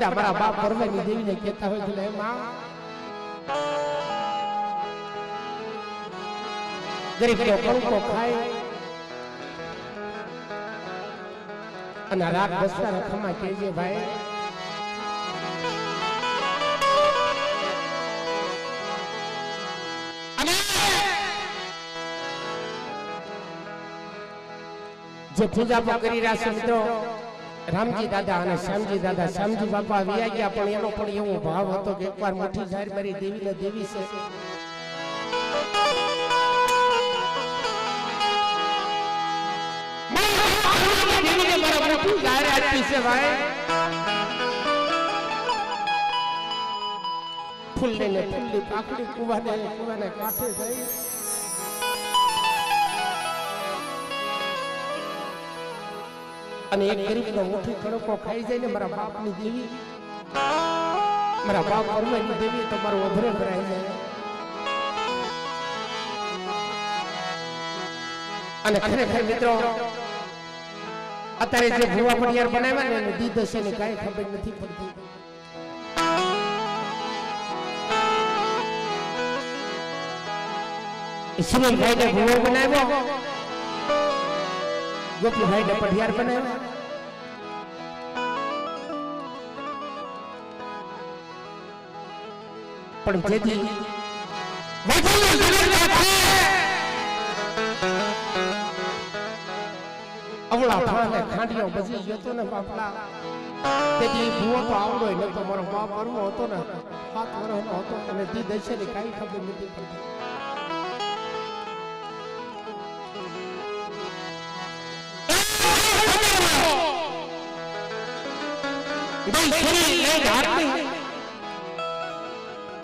बड़ा बड़ा बाप परमेनी देवी ने कहता हो कि मां गरीब को कणको खाए અને રાત બસતા રખમાં કહેજે ભાઈ અને જે પૂજા કરી રહ્યા છે મિત્રો રામજી દાદા અને શ્યામજી દાદા શ્યામજી બાપા વ્યા ગયા પણ એનો પણ એવો ભાવ હતો કે એકવાર મોટી જાહેર મારી દેવીને દેવી છે फूल लेने फूली पाखड़ी कुवाने काठे जाई અને એક ગરીબનો મુઠ્ઠી કણકો ખાઈ જાય ને મારા બાપની દેવી મારા બાપ પરમાની દેવી તમારો ઓભરે ભરાઈ જાય અને ખરેખર મિત્રો અત્યારે જે ભૂવા પડિયાર બનાવ્યા ને દી દશે ને કાઈ ખબર નથી પડતી ઈશ્વર ભાઈ ને ભૂવો બનાવ્યો ગોપી ભાઈ ને પડિયાર બનાવ્યા પણ જેથી અવળા ફાને ખાંડિયો બજી જતો ને બાપલા તેથી ભૂવો તો આવડો ન તો મારો બાપ પરમો હતો ને 7 વર્ષનો હતો અને દી દશે ને કાઈ ખબર નથી પડતી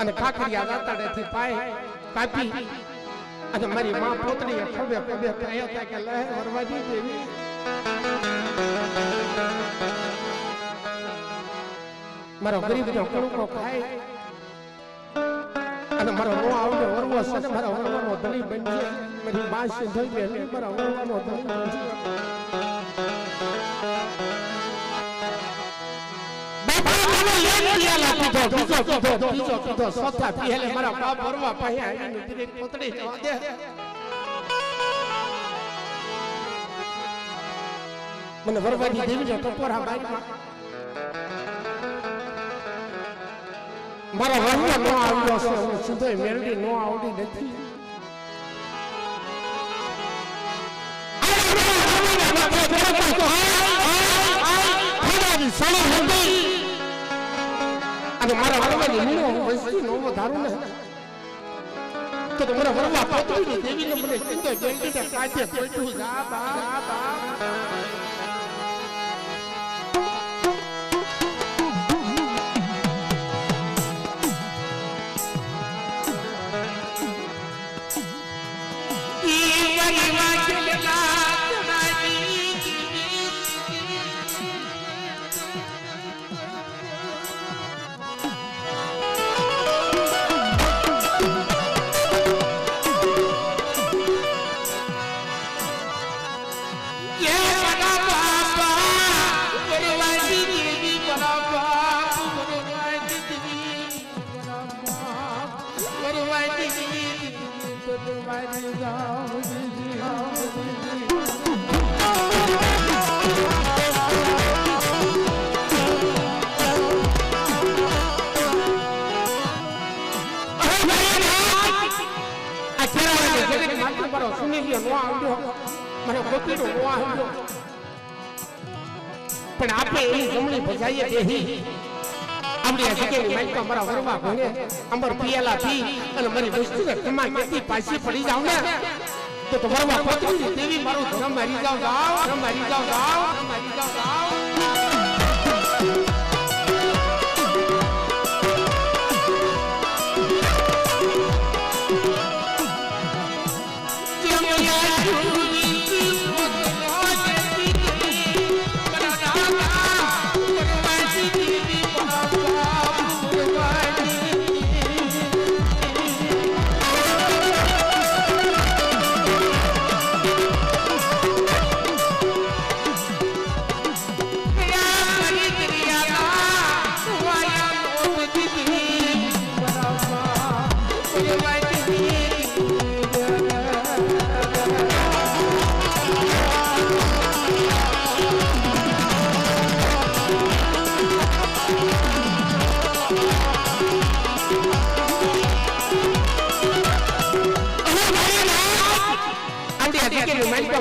અને કાકરિયા દાતાડેથી પાય કાપી અને મારી માં પોતરીએ ખબે ખબે કહ્યા હતા કે લે વરવાજી દેવી મારો ગરીબનો કણકો ખાય અને મારો નો આવડે વરવો છે ને મારા વરવાનો ધણી બનજે મારી માં સિંધઈ બેલી મારા વરવાનો ધણી બનજે મારા બાપ ભરવા પોતડી જવા દે મને વરવાજી દેવી ટપોરા બાઈમાં મારા વરવો નો આવ્યો છે હું સીધો મેલડી નો આવડી નથી અને મારા વરવાની મીનો વસ્તી નો ધારું ને તો મારા વરવા પોતરી દેવીને મને સીધો જલ્દી કાચે પડ્યું જા બા પણ આપણે એની જમણી ભજાઈએ દેહી આપણી જગ્યાની માઈકા મારા વરવા ભણે અમર પિયાલા પી અને મારી વસ્તુને કમા કેતી પાછી પડી જાવ ને તો વરવા પત્ની દેવી મારું ધર્મ મારી જાવ ધર્મ મારી જાવ મારી જાવ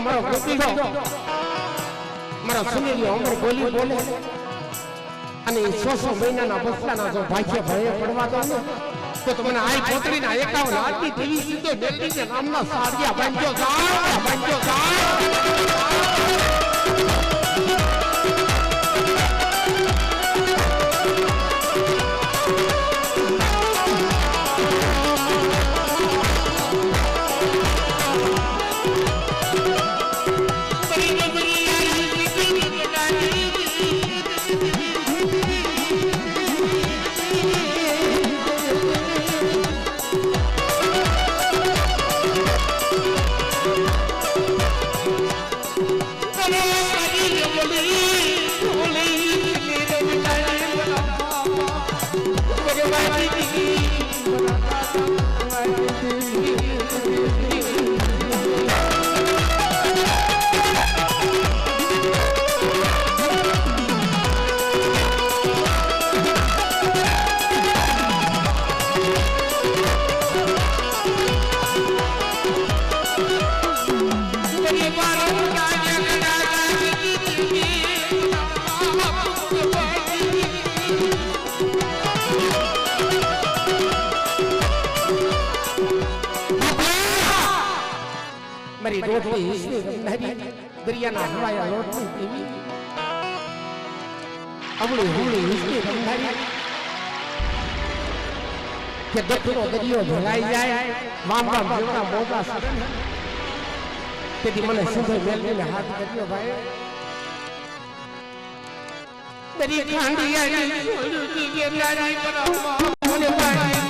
મારો ગોપી હો મારો સુનેલી અમર બોલી બોલે અને 100 મહિનાના બસલાના જો ભાગ્ય ભયે પડવા દો ને તો તમને આઈ પોતરીના 51 આદમી દેવી સીધો દેવીને નામના સાડિયા બાંધ્યો મારી રોટલી ઈસની રમનારી દરિયાના હવાયા લોટની દેવી અવળી હુળી ઈસની રમનારી કે દક્ષિણો દરિયો ભલાઈ જાય વામ વામ જેવડા મોટા સદન તેથી મને સુધર મેલવીને હાથ કર્યો ભાઈ દરી ખાંડિયાની છોડી ગેલારી પરામાં મને પાડી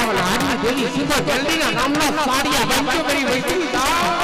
एकावन हारी देवी सीधो जल्दी ना नामना साड़िया बंचो मेरी वैष्णवी दाव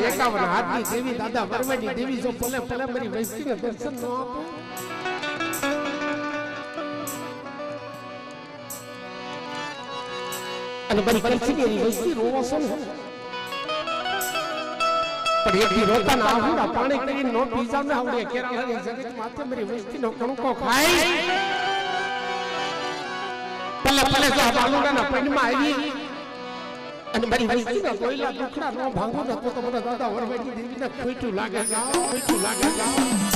एकावन हाथी देवी दादा वरवड़ी देवी जो पले पले मेरी वैष्णवी ने दर्शन न आपो અને બરી કલસીની વૈષ્ણવી રોવો છો ને પણ એક દી રોતા ના આવું પાણી કરીને નો પી જાવ ને આવડે કેરાળાની જગત માથે મારી વૈષ્ણવીનો કણકો ખાઈ પલે પલે જો બાલુડાના પૈણમાં આવી અને મારી વૈષ્ણવીના કોઈલા દુખડા નો ભાંગો ને તો મને દાદા વરવડી દેવીને ખોટું લાગે જાવ ખોટું લાગે જાવ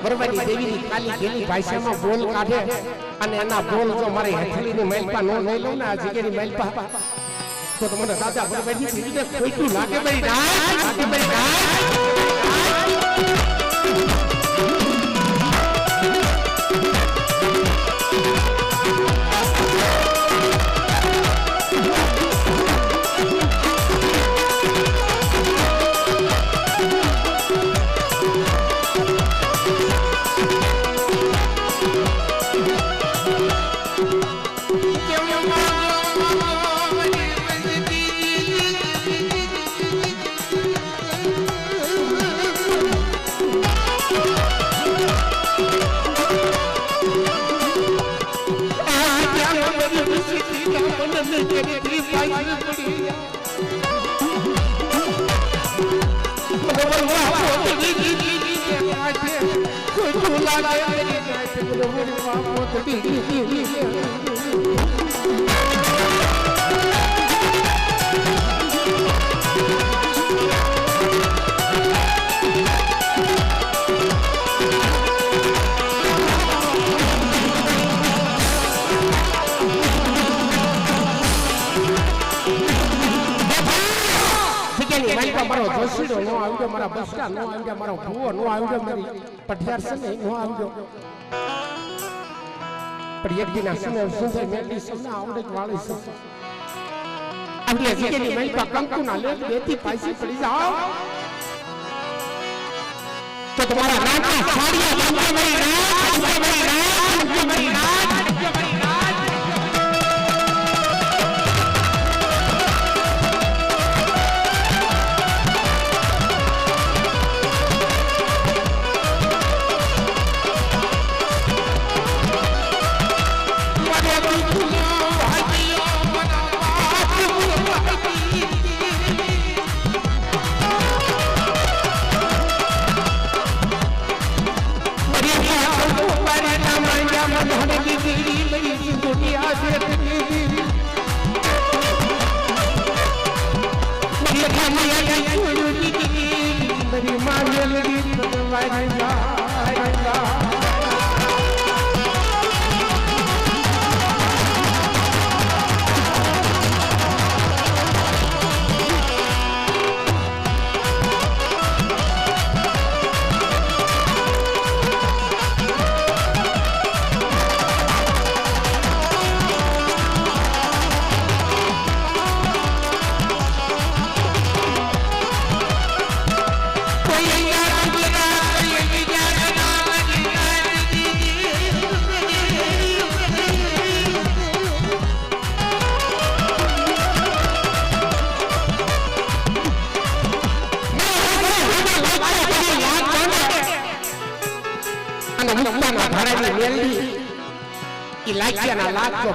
વરવડી દેવીની કાલી ઘેલી ભાષામાં બોલ કાઢે અને એના બોલ જો મારી હેઠળીની મૈલપા નો લઈ લઉં ને આ જગ્યાની મૈલપા તો મને દાદા વરવડી દેવીને ખોટું લાગે ભાઈ લાગે ભાઈ तेरी पाई पड़ी कोई भूला મારો જોશીડો નો આવ્યો મારા બસકા નો આવ્યો મારો ભૂવો નો આવ્યો મારી પઠિયાર છે ને નો આવ્યો પણ એક દિન આસમે સુંદર મેલી સમને આવડે વાળી છે આપણે જીકેની મઈ પા કંકુ ના લે બેથી પાછી પડી જાઓ તો તમારા નાના સાડિયા બાંધે મરી રાત મરી રાત મરી રાત મરી રાત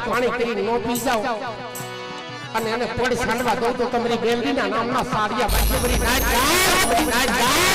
પાણી કરીને નો પી જાવ અને એને પોડી સાંડવા દઉં તો તમારી બેલડીના નામના સાડિયા પાછી ભરી ના જાવ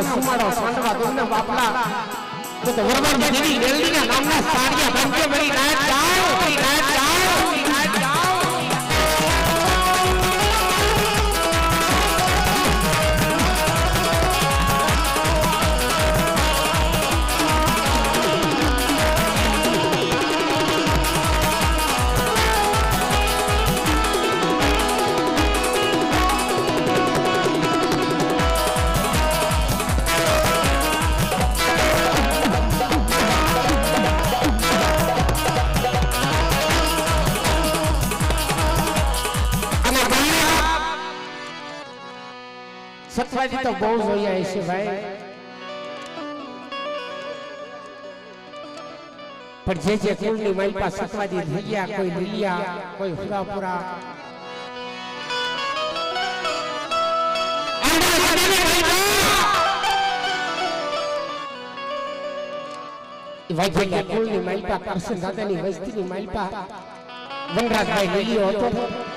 સુમાડો સાંડવા દોને બાપલા તો વરવાન દેવી રેલડીના નામના સાડિયા બાંધે ભરી રાત જાઓ ભરી રાત જાઓ ભરી રાત જાઓ सतवाजी तो बहुत जोया ऐसे भाई पर जे कुलनी माई पास सतवाजी धैया कोई लिया कोई हुदापुरा वाजे कुलनी माई पा करसन दादानी वस्तीनी माई पा वनराज भाई लियो હતો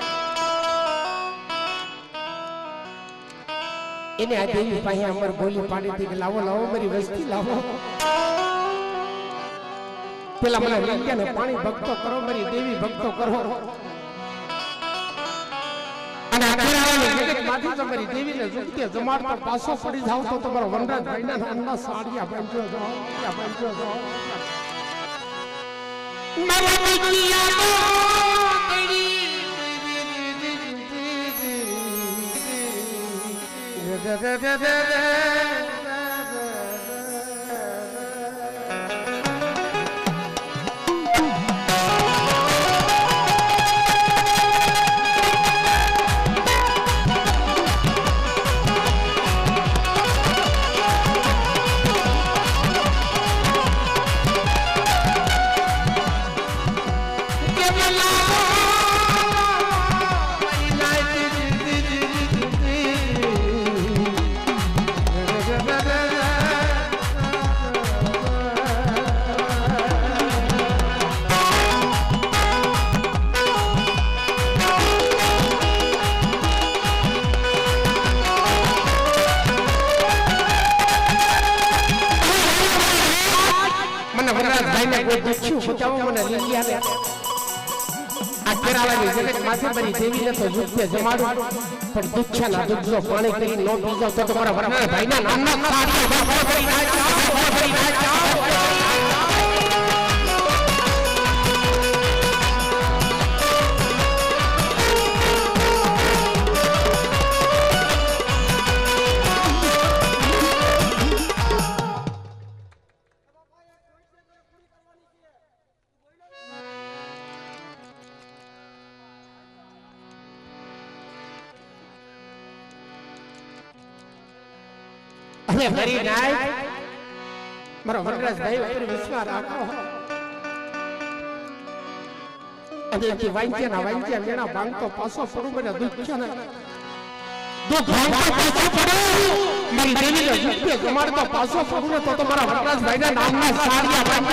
એને આ દેવી પાસે અમર બોલી પાડી હતી કે લાવો લાવો મારી વસ્તી લાવો પેલા મને લંક્યાને પાણી ભક્તો કરો મારી દેવી ભક્તો કરો અને આખરાની જગતમાંથી તમારી દેવીને સુખતે જમાડતા પાછો પડી જાવ તો તમારો વનરાજ ભાઈના નામના સાડિયા બાંધ્યો જાઓ મારા દેવીને તો સુખતે જમાડું પણ દુખ્યાના દુઃખનો પાણી કરી નો પીજો તો તમારા વનરાજ ભાઈના નામના very nice. મારો વનરાજ ભાઈ ઉપર વિશ્વાસ રાખો અને કે વાંચ્યા મેણા ભાંગતો પાછો પડું મને દુખ્યા દુઃખ ભાંગતો પાછો પડું મારી દેવીને સુખતે જમાડતો પાછો પડું તો તમારા વનરાજ ભાઈના નામના સાડિયા